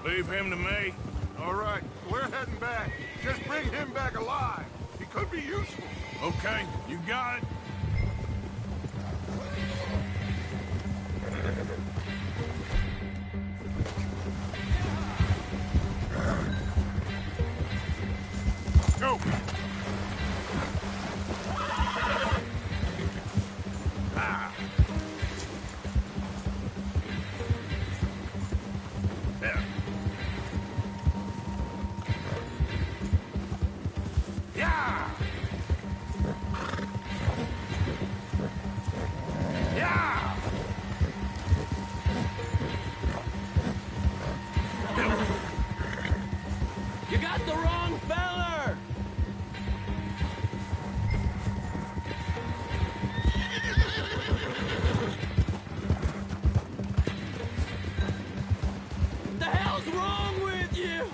Leave him to me. All right, we're heading back. Just bring him back alive. He could be useful. Okay, you got it. Go! Ah! There. Yeah! Yeah! You got the wrong feller! The hell's wrong with you?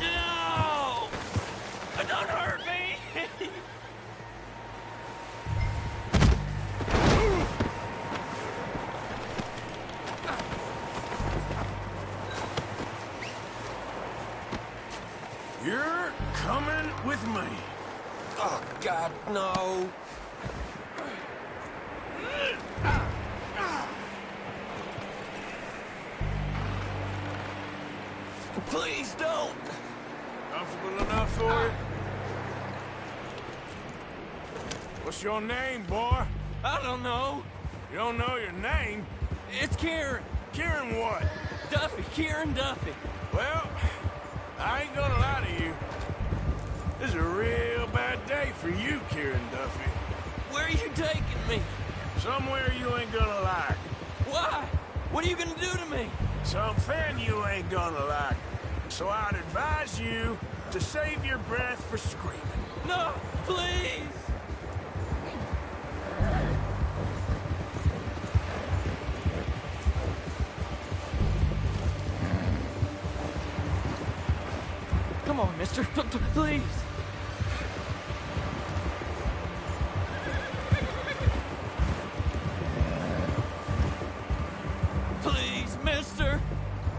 No! Don't hurt me! You're coming with me. Oh, God, no. Please don't. Comfortable enough for you? What's your name, boy? I don't know. You don't know your name? It's Kieran. Kieran what? Duffy. Kieran Duffy. Well, I ain't gonna lie to you. This is a real bad day for you, Kieran Duffy. Where are you taking me? Somewhere you ain't gonna like. Why? What are you gonna do to me? Something you ain't gonna like. So I'd advise you to save your breath for screaming. No, please. Come on, mister. Please. Please, mister.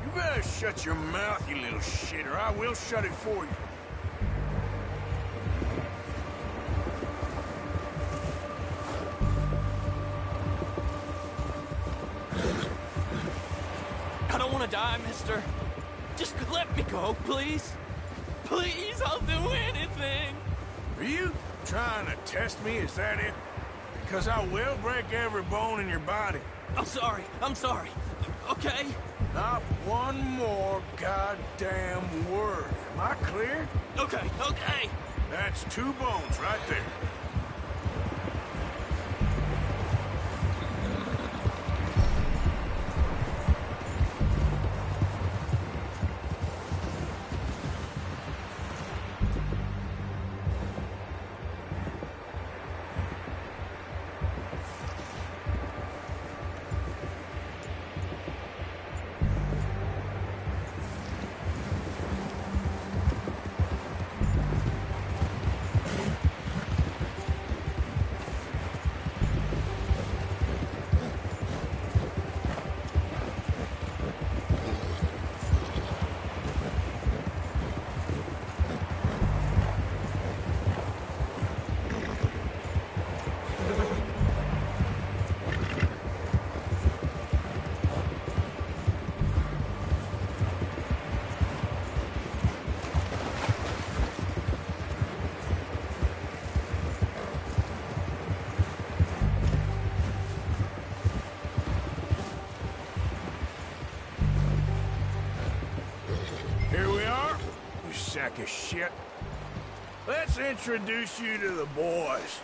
You better shut your mouth, you little shit, or I will shut it for you. I don't want to die, mister. Just let me go, please. Please, I'll do anything. Are you trying to test me? Is that it? Because I will break every bone in your body. I'm sorry. I'm sorry. Okay? Not one more goddamn word. Am I clear? Okay, okay. That's 2 bones right there. Sack of shit. Let's introduce you to the boys.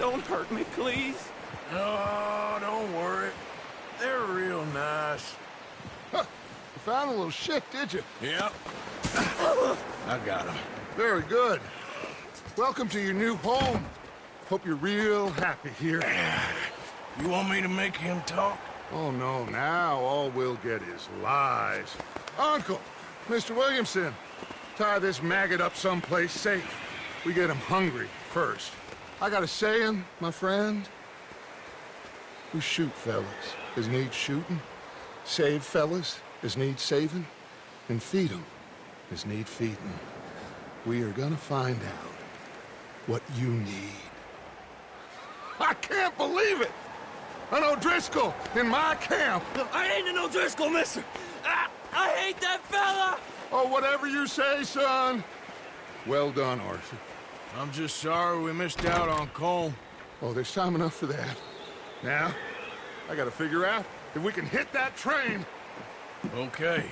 Don't hurt me, please. Oh, don't worry. They're real nice. Huh. You found a little shit, did you? Yep. I got him. Very good. Welcome to your new home. Hope you're real happy here. You want me to make him talk? Oh, no, now all we'll get is lies. Uncle, Mr. Williamson, tie this maggot up someplace safe. We get him hungry first. I got a saying, my friend. We shoot fellas as need shooting, save fellas as need saving, and feed 'em as need feeding. We are gonna find out what you need. I can't believe it! An O'Driscoll in my camp! No, I ain't an O'Driscoll, mister! I hate that fella! Oh, whatever you say, son. Well done, Arthur. I'm just sorry we missed out on Colm. Oh, there's time enough for that. Now, I gotta figure out if we can hit that train. Okay.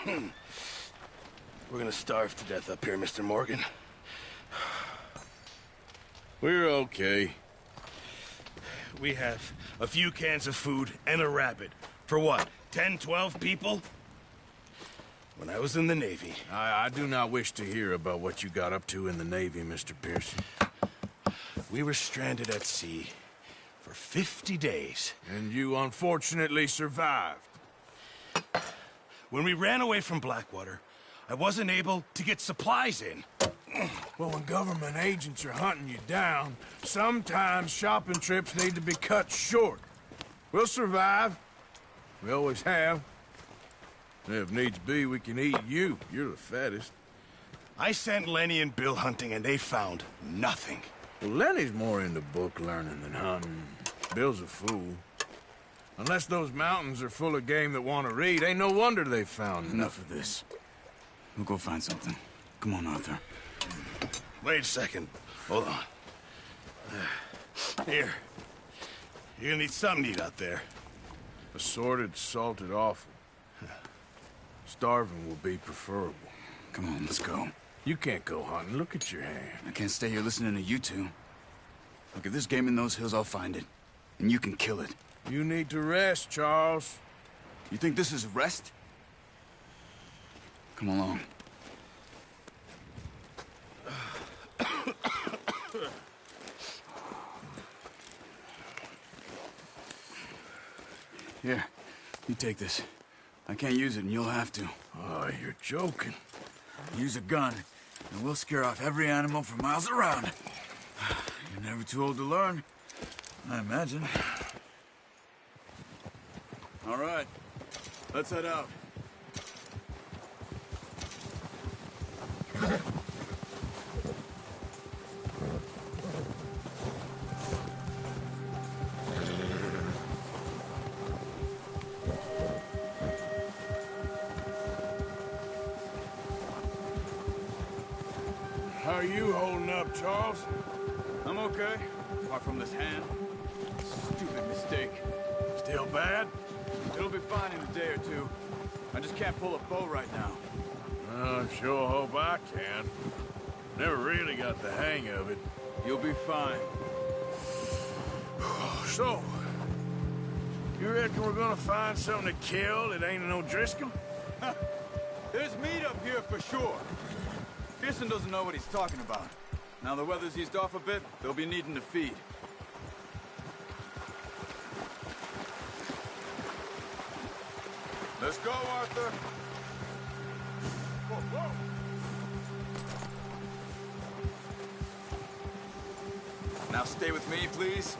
We're gonna starve to death up here, Mr. Morgan. We're okay. We have a few cans of food and a rabbit. For what, 10, 12 people? When I was in the Navy... I do not wish to hear about what you got up to in the Navy, Mr. Pearson. We were stranded at sea for 50 days. And you unfortunately survived. When we ran away from Blackwater, I wasn't able to get supplies in. Well, when government agents are hunting you down, sometimes shopping trips need to be cut short. We'll survive. We always have. And if needs be, we can eat you. You're the fattest. I sent Lenny and Bill hunting, and they found nothing. Well, Lenny's more into book learning than hunting. Bill's a fool. Unless those mountains are full of game that want to read, ain't no wonder they found Enough of this. We'll go find something. Come on, Arthur. Wait a second. Hold on. Here. You're gonna need something to eat out there. Assorted, salted offal. Starving will be preferable. Come on, let's go. You can't go hunting. Look at your hand. I can't stay here listening to you two. Look, if there's game in those hills, I'll find it. And you can kill it. You need to rest, Charles. You think this is rest? Come along. Here, you take this. I can't use it, and you'll have to. Oh, you're joking. Use a gun, and we'll scare off every animal for miles around. You're never too old to learn, I imagine. All right, let's head out. How are you holding up, Charles? I'm okay, apart from this hand. Stupid mistake. Still bad? It'll be fine in a day or two. I just can't pull a bow right now. I sure hope I can. Never really got the hang of it. You'll be fine. So, you reckon we're gonna find something to kill that ain't no Driscoll? There's meat up here for sure. Pearson doesn't know what he's talking about. Now the weather's eased off a bit, they'll be needing to feed. Let's go, Arthur. Whoa, whoa. Now stay with me, please.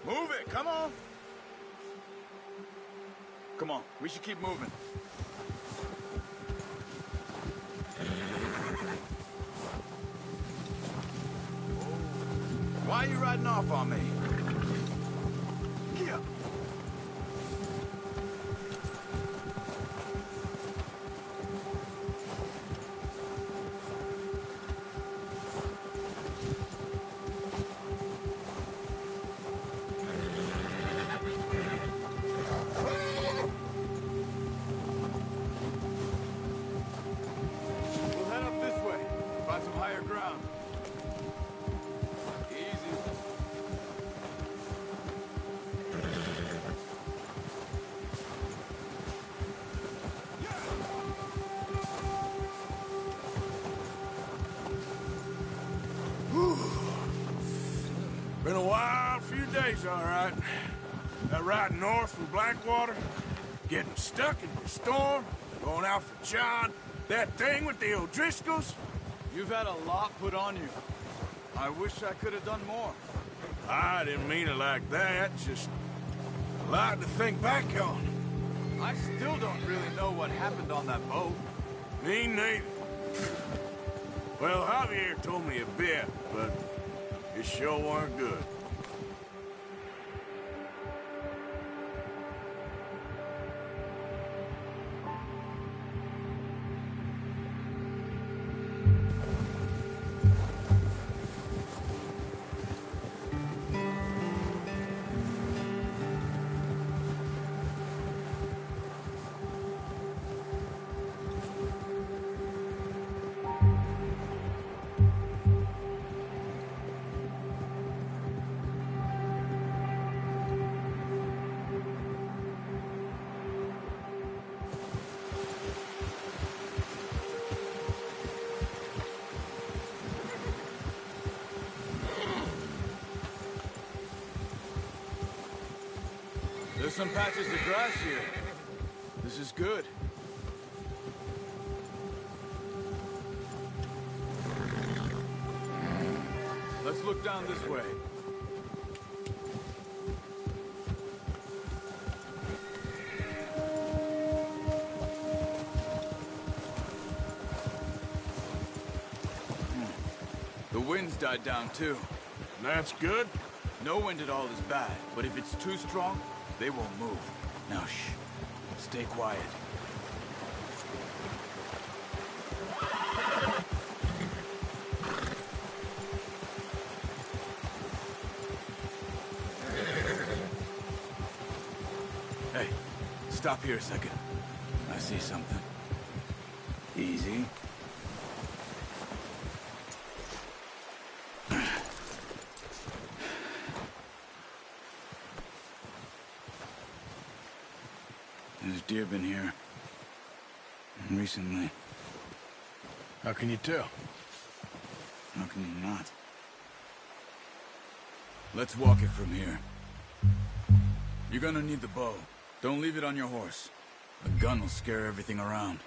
Move it, come on. Come on, we should keep moving. Why are you riding off on me? Yeah. We'll head up this way, find some higher ground. Easy. Been a wild few days, all right. That ride north from Blackwater, getting stuck in the storm, going out for John, that thing with the O'Driscolls. You've had a lot put on you. I wish I could have done more. I didn't mean it like that, just a lot to think back on. I still don't really know what happened on that boat. Me neither. Well, Javier told me a bit, but it sure weren't good. some patches of grass here. This is good. Let's look down this way. The wind's died down too. That's good. No wind at all is bad, but if it's too strong, they won't move. Now shh. Stay quiet. Hey, stop here a second. I see something. Easy. There's deer been here. Recently. How can you tell? How can you not? Let's walk it from here. You're gonna need the bow. Don't leave it on your horse. A gun will scare everything around.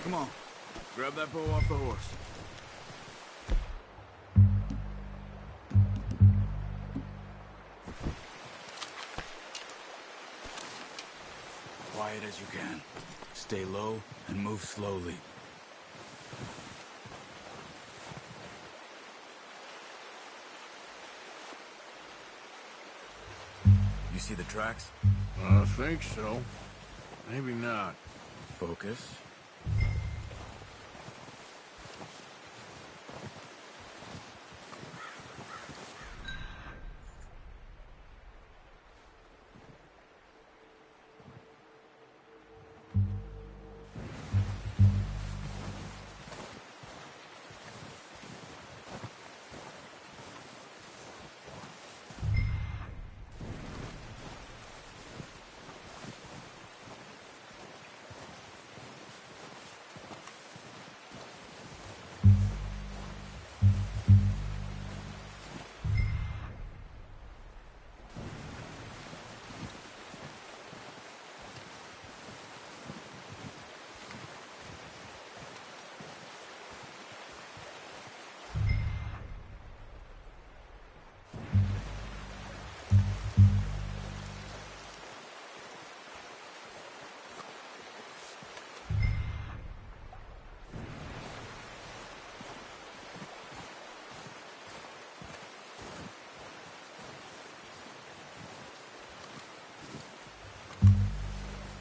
Come on. Grab that bow off the horse. Quiet as you can. Stay low and move slowly. You see the tracks? I think so. Maybe not. Focus.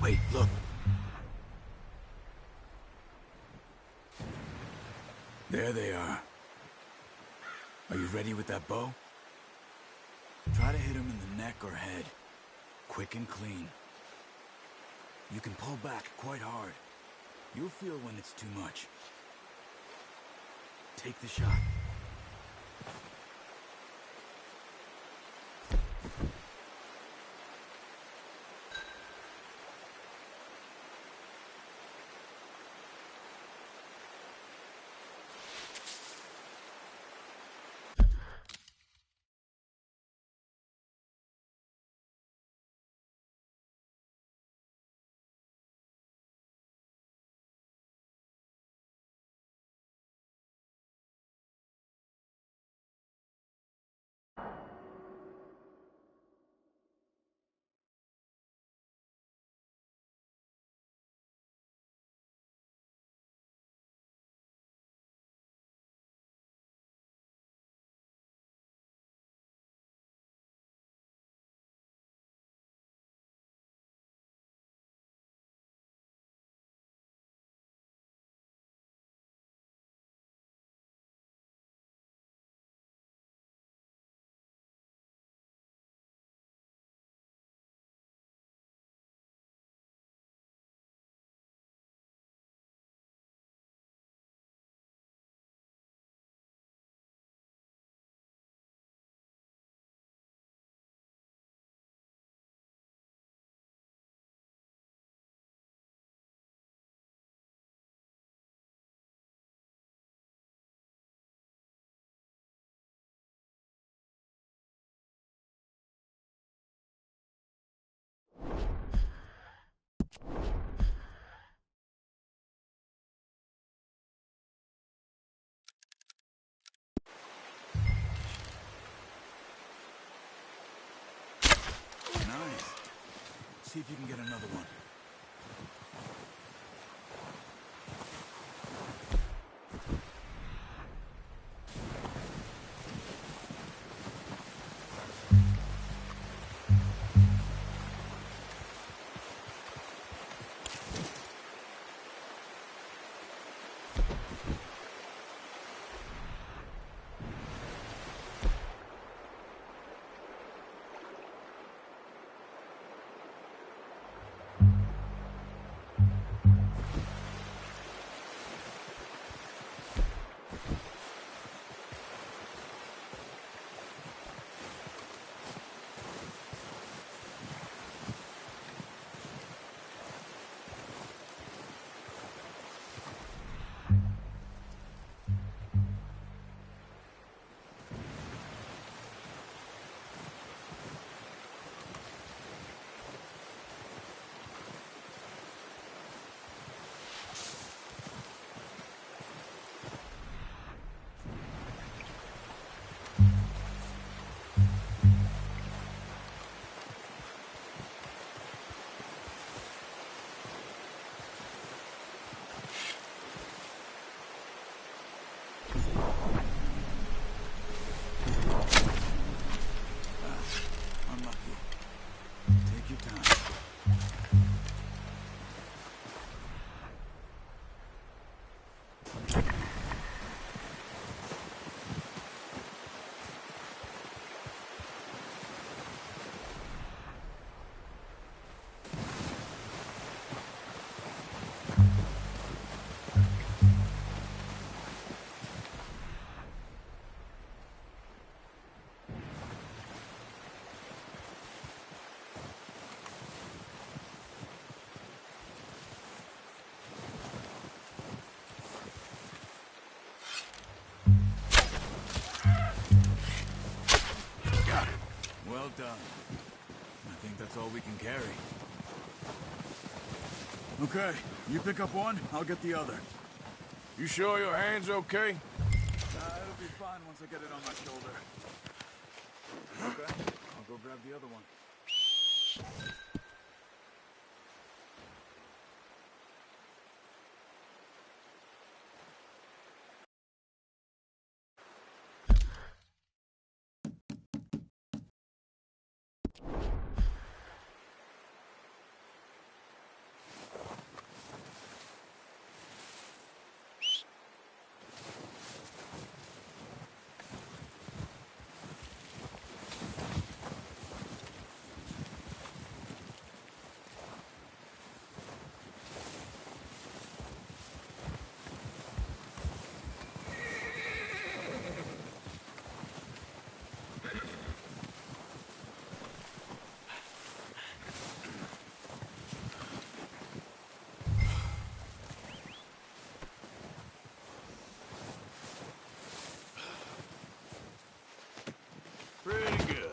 Wait, look. There they are. Are you ready with that bow? Try to hit him in the neck or head. Quick and clean. You can pull back quite hard. You'll feel when it's too much. Take the shot. see if you can get another one. Well done. I think that's all we can carry. Okay, you pick up one, I'll get the other. You sure your hand's okay? It'll be fine once I get it on my shoulder. Okay, I'll go grab the other one. Pretty good.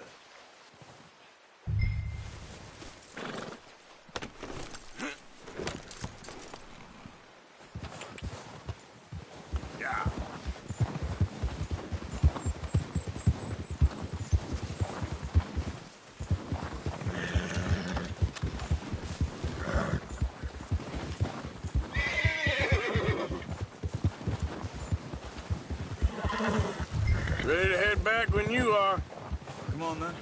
Yeah. Ready to head back when you are. Come on then,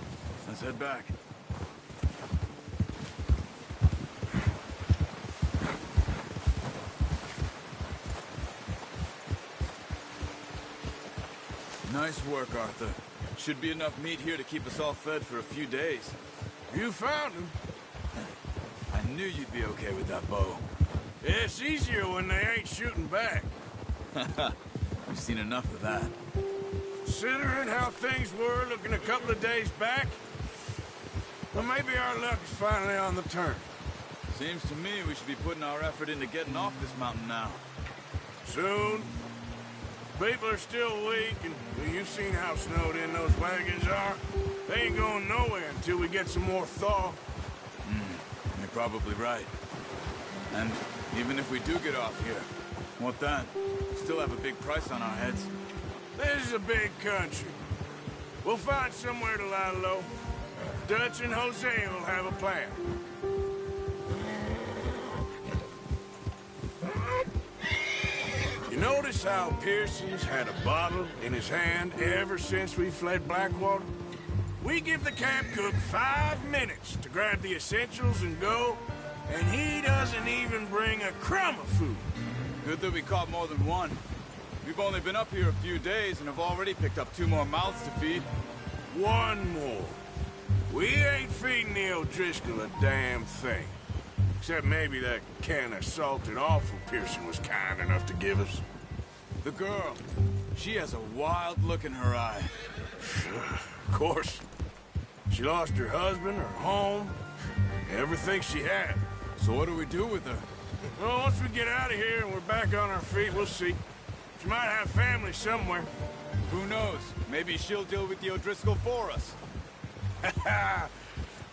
let's head back. Nice work, Arthur. Should be enough meat here to keep us all fed for a few days. You found him. I knew you'd be okay with that bow. It's easier when they ain't shooting back. We've seen enough of that. Considering how things were looking a couple of days back, well, maybe our luck is finally on the turn. Seems to me we should be putting our effort into getting off this mountain now. Soon. People are still weak, and well, you've seen how snowed in those wagons are. They ain't going nowhere until we get some more thaw. You're probably right. And even if we do get off here, what then? Still have a big price on our heads. This is a big country. We'll find somewhere to lie low. Dutch and Jose will have a plan. notice how Pearson's had a bottle in his hand ever since we fled Blackwater? We give the camp cook 5 minutes to grab the essentials and go, and he doesn't even bring a crumb of food. Good that we caught more than one. We've only been up here a few days and have already picked up 2 more mouths to feed. 1 more. We ain't feeding the O'Driscoll a damn thing. Except maybe that can of salted offal Pearson was kind enough to give us. The girl, she has a wild look in her eye. Of course. She lost her husband, her home, everything she had. So what do we do with her? Well, once we get out of here and we're back on our feet, we'll see. She might have family somewhere. Who knows? Maybe she'll deal with the O'Driscoll for us.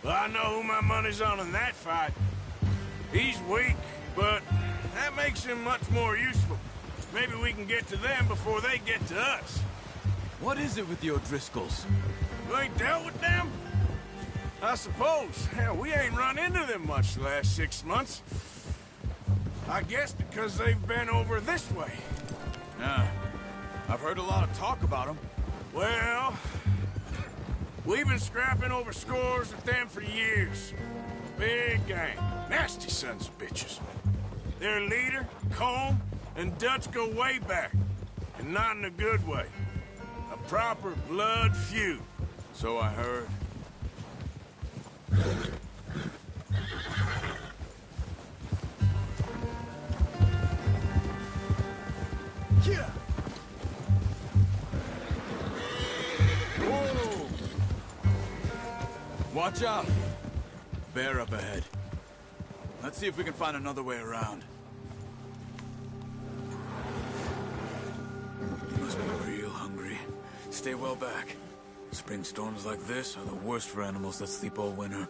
Well, I know who my money's on in that fight. He's weak, but that makes him much more useful. Maybe we can get to them before they get to us. What is it with the O'Driscolls? You ain't dealt with them? I suppose. Hell, we ain't run into them much the last 6 months. I guess because they've been over this way. Yeah, I've heard a lot of talk about them. Well, we've been scrapping over scores with them for years. Big gang. Nasty sons of bitches. Their leader, Combe, and Dutch go way back. And not in a good way. A proper blood feud. So I heard. Yeah. Whoa! Watch out! Bear up ahead. Let's see if we can find another way around. You must be real hungry. Stay well back. Spring storms like this are the worst for animals that sleep all winter.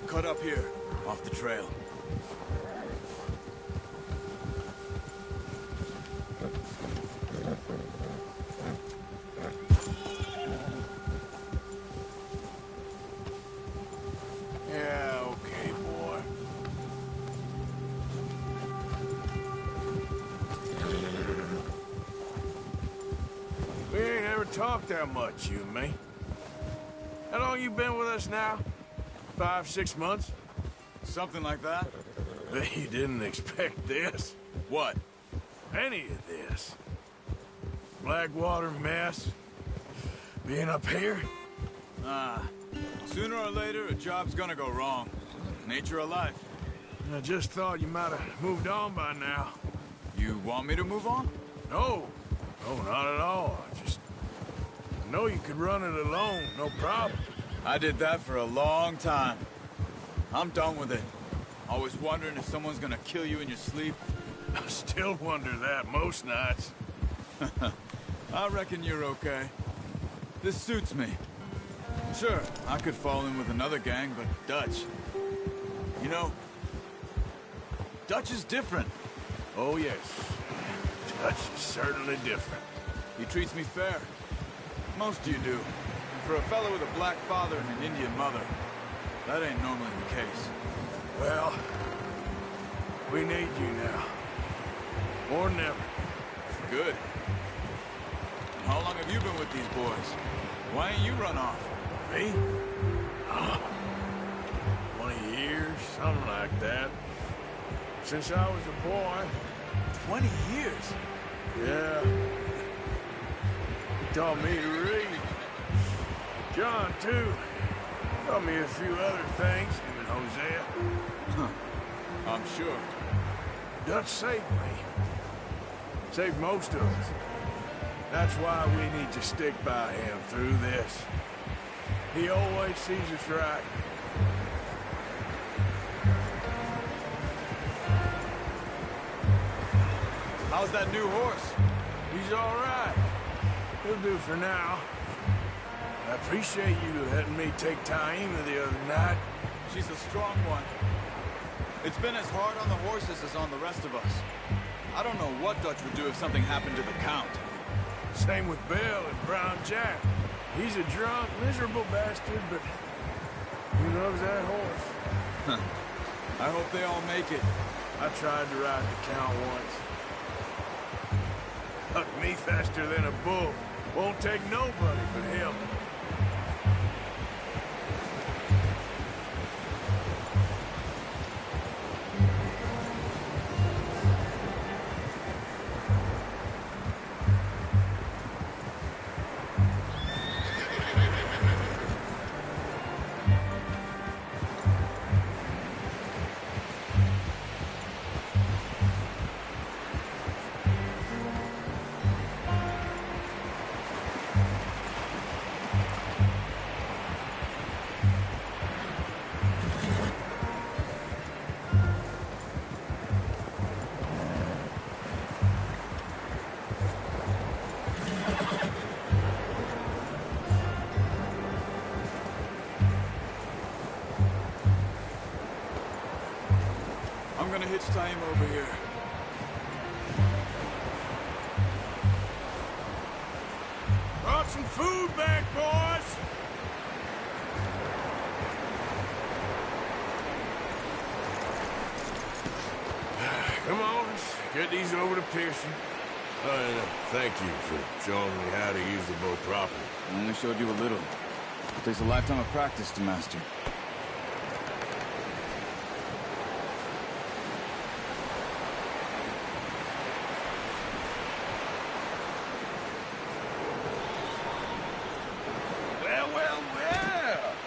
Cut up here, off the trail. Yeah, okay, boy. We ain't ever talked that much, you and me. How long you been with us now? 5, 6 months? Something like that? Bet you didn't expect this. What? Any of this. Blackwater mess. Being up here. Sooner or later, a job's gonna go wrong. Nature of life. I just thought you might have moved on by now. You want me to move on? No. No, not at all. I know you could run it alone, no problem. I did that for a long time. I'm done with it. Always wondering if someone's gonna kill you in your sleep. I still wonder that most nights. I reckon you're okay. This suits me. Sure, I could fall in with another gang, but Dutch... You know, Dutch is different. Oh, yes. Dutch is certainly different. He treats me fair. Most of you do. And for a fellow with a black father and an Indian mother, that ain't normally the case. Well, we need you now. More than ever. Good. And how long have you been with these boys? Why ain't you run off? Me? 20 years, something like that. Since I was a boy. 20 years? Yeah. He taught me to read. John, too. Taught me a few other things, him and Hosea. Huh. I'm sure. Dutch saved me. Saved most of us. That's why we need to stick by him through this. He always sees us right. How's that new horse? He's all right. He'll do for now. I appreciate you letting me take Taima the other night. She's a strong one. It's been as hard on the horses as on the rest of us. I don't know what Dutch would do if something happened to the Count. Same with Bill and Brown Jack. He's a drunk, miserable bastard, but he loves that horse. I hope they all make it. I tried to ride the Count once. Hucked me faster than a bull. Won't take nobody but him. I'm gonna hitch time over here. Brought some food back, boys! Come on, let's get these over to Pearson. And thank you for showing me how to use the boat properly. I only showed you a little. It takes a lifetime of practice to master.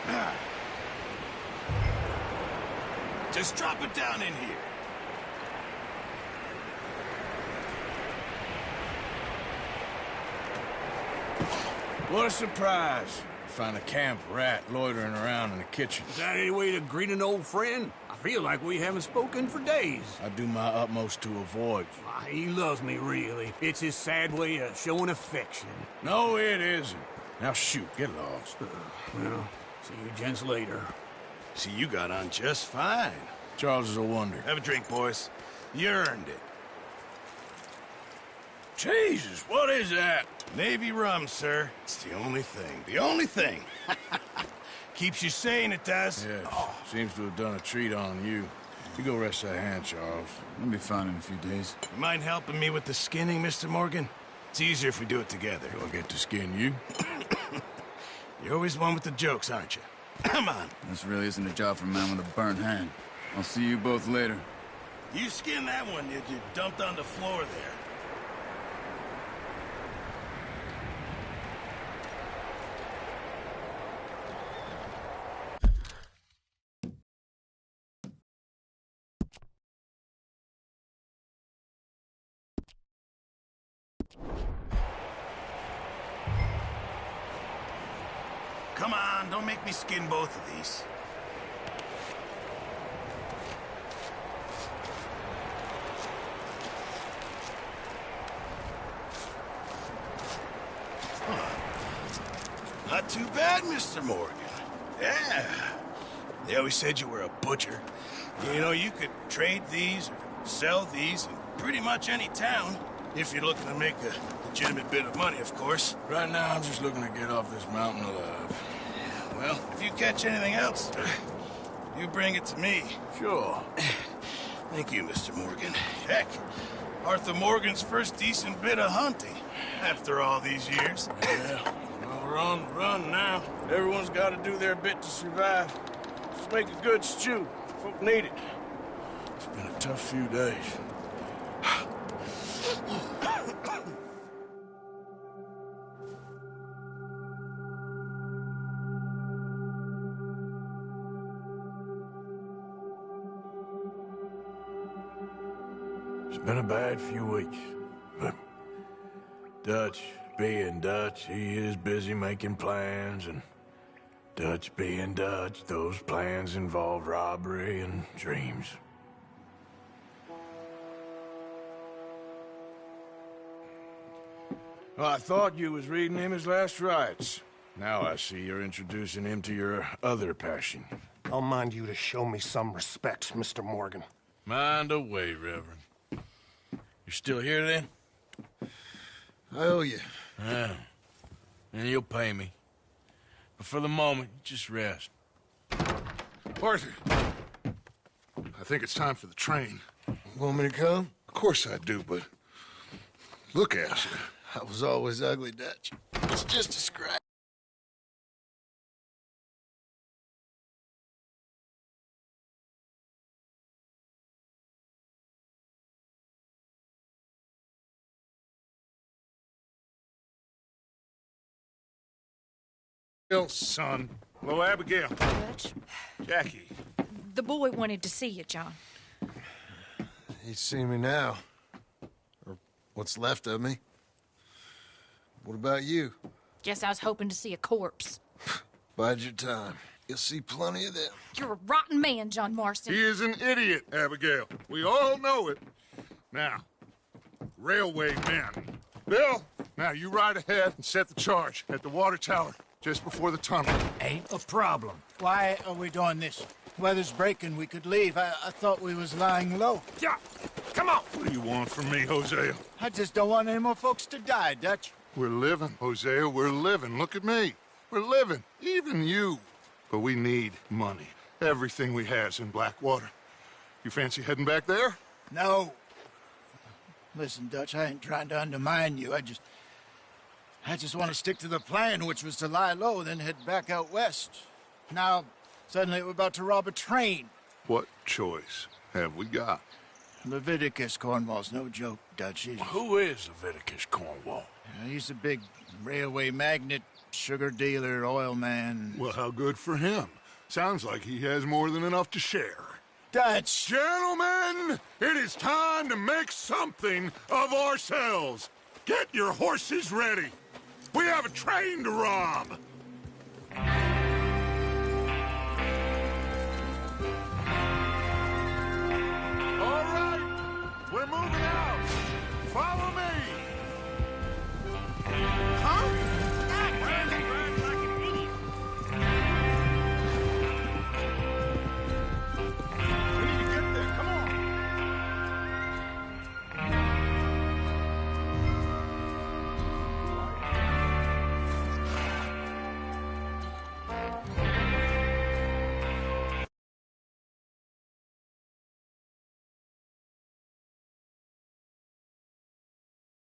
Well. Just drop it down in here. What a surprise. Find a camp rat loitering around in the kitchen. Is that any way to greet an old friend? I feel like we haven't spoken for days. I do my utmost to avoid you. Why, he loves me, really. It's his sad way of showing affection. No, it isn't. Now shoot, get lost. Well, see you gents later. See, you got on just fine. Charles is a wonder. Have a drink, boys. You earned it. Jesus, what is that? Navy rum, sir. It's the only thing. The only thing. Keeps you sane, it does. Yes, seems to have done a treat on you. You go rest that hand, Charles. I'll be fine in a few days. You mind helping me with the skinning, Mr. Morgan? It's easier if we do it together. Do I get to skin you? You're always one with the jokes, aren't you? Come on. This really isn't a job for a man with a burnt hand. I'll see you both later. You skinned that one, did you? Dumped on the floor there. Come on, don't make me skin both of these. Not too bad, Mr. Morgan. Yeah. They always said you were a butcher. You know, you could trade these or sell these in pretty much any town. If you're looking to make a legitimate bit of money, of course. Right now, I'm just looking to get off this mountain alive. Well, if you catch anything else, you bring it to me. Sure. Thank you, Mr. Morgan. Heck, Arthur Morgan's first decent bit of hunting after all these years. Yeah, well, we're on the run now. Everyone's got to do their bit to survive. Just make a good stew. Folk need it. It's been a tough few days. It's been a bad few weeks, but Dutch being Dutch, he is busy making plans, and Dutch being Dutch, those plans involve robbery and dreams. Well, I thought you was reading him his last rites. Now I see you're introducing him to your other passion. I'll mind you to show me some respect, Mr. Morgan. Mind away, Reverend. You're still here, then? I owe you. Yeah. And you'll pay me. But for the moment, just rest. Arthur, I think it's time for the train. Want me to come? Of course I do, but look at you. I was always ugly, Dutch. It's just a scratch. Son. Hello, Abigail. Dutch, Jackie. the boy wanted to see you, John. He's seen me now. Or what's left of me. What about you? Guess I was hoping to see a corpse. Bide your time. You'll see plenty of them. You're a rotten man, John Marston. He is an idiot, Abigail. We all know it. Now, railway men. Bill, now you ride ahead and set the charge at the water tower just before the tunnel. Ain't a problem. Why are we doing this? Weather's breaking. We could leave. I thought we was lying low. Yeah, come on. What do you want from me, Hosea? I just don't want any more folks to die, Dutch. We're living, Hosea. We're living. Look at me. We're living. Even you. But we need money. Everything we has in Blackwater. You fancy heading back there? No. Listen, Dutch, I ain't trying to undermine you. I just want to stick to the plan, which was to lie low, then head back out west. Now, suddenly we're about to rob a train. What choice have we got? Leviticus Cornwall's no joke, Dutch. Who is Leviticus Cornwall? He's a big railway magnate, sugar dealer, oil man. Well, how good for him. Sounds like he has more than enough to share. Dutch! Gentlemen, it is time to make something of ourselves. Get your horses ready. We have a train to rob.